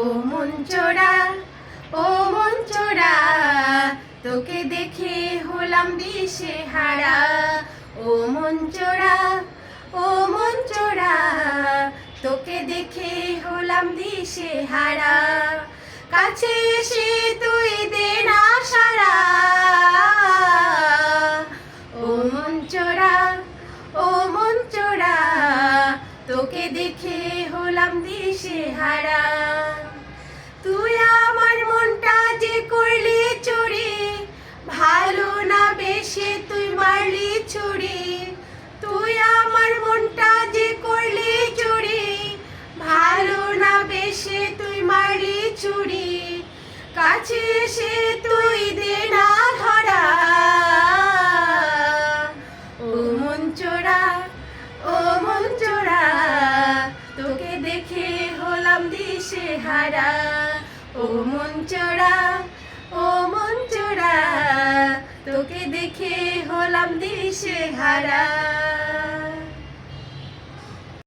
ও মন চোরা, ও মন চোরা, তোকে দেখে হলাম দিশে হারা। ও মন চোরা, ও মন চোরা, তোকে দেখে হলাম দিশে হারা। কাছে এসে তুই দে না সাড়া। ও মন চোরা, ও মন চোরা, তোকে দেখে হলাম দিশে হারা। তুই আমার মনটা যে করলি চুরি, ভালো না বেশে তুই মারলি ছুরি। তুই আমার মনটা যে করলি চুরি, ভালো না বেশে তুই মারলি ছুরি। কাছে এসে তুই দে না ধরা। ও মন চোরা, ও মন চোরা, তোকে দেখে হলাম দিশে হারা। ও মন চোরা, ও মন চোরা, তোকে দেখে হলাম দিশে হারা।